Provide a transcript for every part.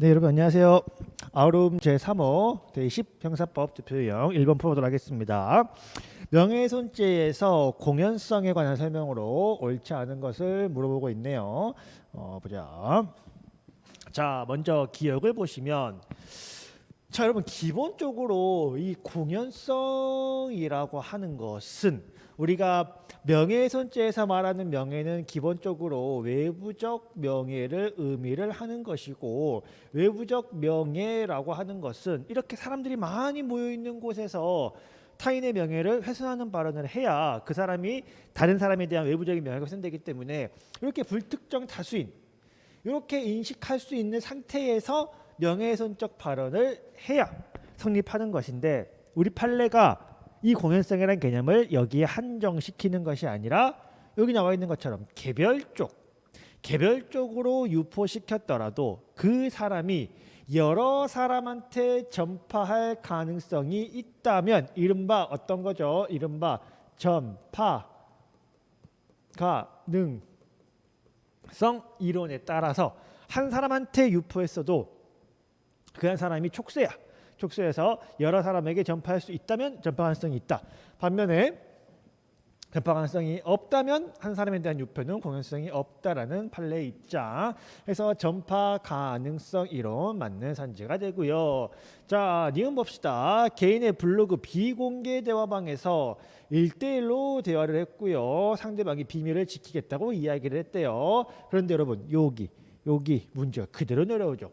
네, 여러분 안녕하세요. 아우름 제3호 제10 형사법 대표형 1번 풀어보도록 하겠습니다. 명예훼손죄에서 공연성에 관한 설명으로 옳지 않은 것을 물어보고 있네요. 보자. 자, 먼저 기억을 보시면, 자, 여러분 기본적으로 이 공연성이라고 하는 것은 우리가 명예훼손죄에서 말하는 명예는 기본적으로 외부적 명예를 의미를 하는 것이고, 외부적 명예라고 하는 것은 이렇게 사람들이 많이 모여 있는 곳에서 타인의 명예를 훼손하는 발언을 해야 그 사람이 다른 사람에 대한 외부적인 명예가 훼손되기 때문에, 이렇게 불특정 다수인 이렇게 인식할 수 있는 상태에서 명예훼손적 발언을 해야 성립하는 것인데, 우리 판례가 이 공연성이라는 개념을 여기에 한정시키는 것이 아니라 여기 나와 있는 것처럼 개별적으로 유포시켰더라도 그 사람이 여러 사람한테 전파할 가능성이 있다면, 이른바 어떤 거죠? 이른바 전파 가능성 이론에 따라서 한 사람한테 유포했어도 그 한 사람이 촉수야. 촉수해서 여러 사람에게 전파할 수 있다면 전파 가능성이 있다. 반면에 전파 가능성이 없다면 한 사람에 대한 유포는 공연성이 없다라는 판례의 입장. 해서 전파 가능성 이론 맞는 선지가 되고요. 자, 니은 봅시다. 개인의 블로그 비공개 대화방에서 1대1로 대화를 했고요. 상대방이 비밀을 지키겠다고 이야기를 했대요. 그런데 여러분 여기 문제가 그대로 내려오죠.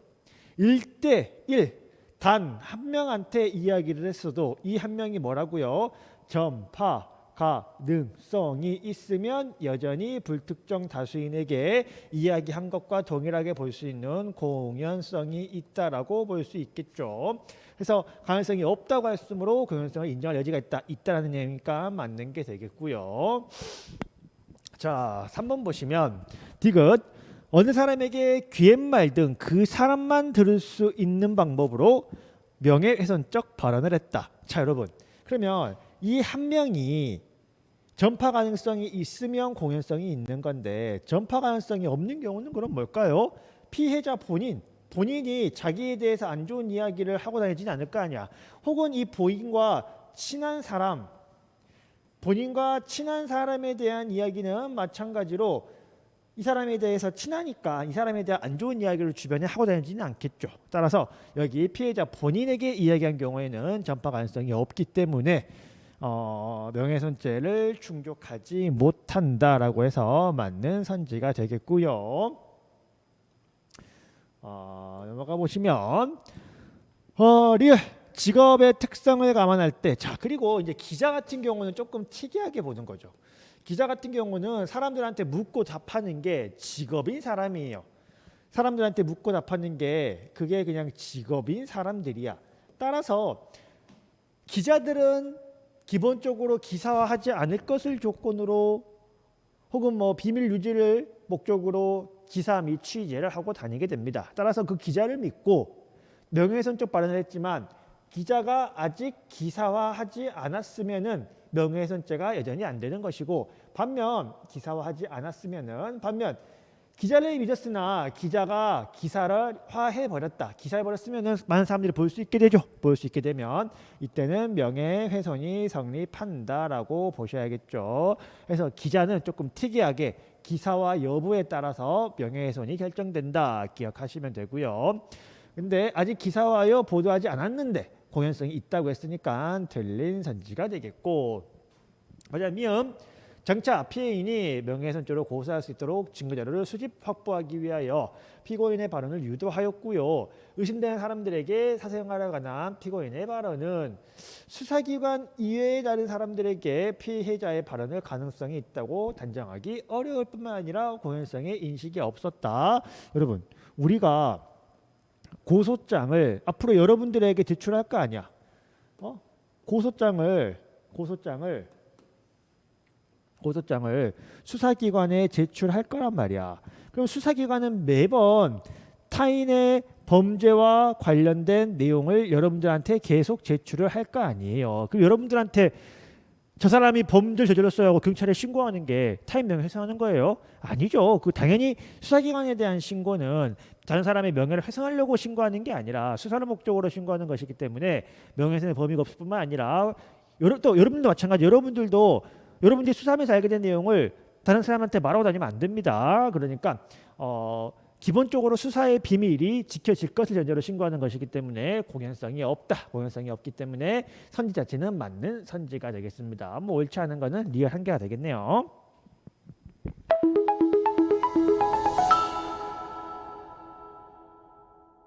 1대1 단 한 명한테 이야기를 했어도 이 한 명이 뭐라고요? 전파 가능성이 있으면 여전히 불특정 다수인에게 이야기한 것과 동일하게 볼 수 있는 공연성이 있다라고 볼 수 있겠죠. 그래서 가능성이 없다고 했으므로 공연성을 인정할 여지가 있다라는 얘기니까 맞는 게 되겠고요. 자, 3번 보시면 디귿 어느 사람에게 귀옛말 등 그 사람만 들을 수 있는 방법으로 명예훼손적 발언을 했다. 자, 여러분 그러면 이 한 명이 전파 가능성이 있으면 공연성이 있는 건데, 전파 가능성이 없는 경우는 그럼 뭘까요? 피해자 본인이 자기에 대해서 안 좋은 이야기를 하고 다니지는 않을 거 아니야. 혹은 이 본인과 친한 사람에 대한 이야기는 마찬가지로 이 사람에 대해서 친하니까 이 사람에 대한 안 좋은 이야기를 주변에 하고 다니지는 않겠죠. 따라서 여기 피해자 본인에게 이야기한 경우에는 전파 가능성이 없기 때문에 명예훼손죄를 충족하지 못한다라고 해서 맞는 선지가 되겠고요. 넘어가 보시면 리얼 직업의 특성을 감안할 때, 자, 그리고 이제 기자 같은 경우는 조금 특이하게 보는 거죠. 기자 같은 경우는 사람들한테 묻고 답하는 게 직업인 사람이에요. 사람들한테 묻고 답하는 게 그게 그냥 직업인 사람들이야. 따라서 기자들은 기본적으로 기사화하지 않을 것을 조건으로, 혹은 뭐 비밀 유지를 목적으로 기사 및 취재를 하고 다니게 됩니다. 따라서 그 기자를 믿고 명예훼손적 발언을 했지만 기자가 아직 기사화하지 않았으면은 명예훼손죄가 여전히 안 되는 것이고, 반면 기사화하지 않았으면은, 반면 기자를 믿었으나 기자가 기사를 화해버렸다. 기사해버렸으면은 많은 사람들이 볼 수 있게 되죠. 볼 수 있게 되면 이때는 명예훼손이 성립한다라고 보셔야겠죠. 그래서 기자는 조금 특이하게 기사화 여부에 따라서 명예훼손이 결정된다. 기억하시면 되고요. 근데 아직 기사화여 보도하지 않았는데 공연성이 있다고 했으니까 틀린 선지가 되겠고, 맞아. 미음 장차 피해인이 명예훼손죄로 고소할 수 있도록 증거자료를 수집 확보하기 위하여 피고인의 발언을 유도하였고요. 의심되는 사람들에게 사생활에 관한 피고인의 발언은 수사기관 이외의 다른 사람들에게 피해자의 발언을 가능성이 있다고 단정하기 어려울 뿐만 아니라 공연성의 인식이 없었다. 여러분 우리가 고소장을 앞으로 여러분들에게 제출할 거 아니야. 고소장을 수사기관에 제출할 거란 말이야. 그럼 수사기관은 매번 타인의 범죄와 관련된 내용을 여러분들한테 계속 제출을 할 거 아니에요. 그럼 여러분들한테 저 사람이 범죄를 저질렀어요 하고 경찰에 신고하는 게 타인 명예훼손하는 거예요? 아니죠. 그 당연히 수사기관에 대한 신고는 다른 사람의 명예를 훼손하려고 신고하는 게 아니라 수사를 목적으로 신고하는 것이기 때문에 명예훼손의 범위가 없을 뿐만 아니라 또 여러분도 마찬가지. 여러분들도 여러분들이 수사하면서 알게 된 내용을 다른 사람한테 말하고 다니면 안 됩니다. 그러니까 기본적으로 수사의 비밀이 지켜질 것을 전제로 신고하는 것이기 때문에 공연성이 없다. 공연성이 없기 때문에 선지 자체는 맞는 선지가 되겠습니다. 뭐 옳지 않은 거는 리얼 한계가 되겠네요.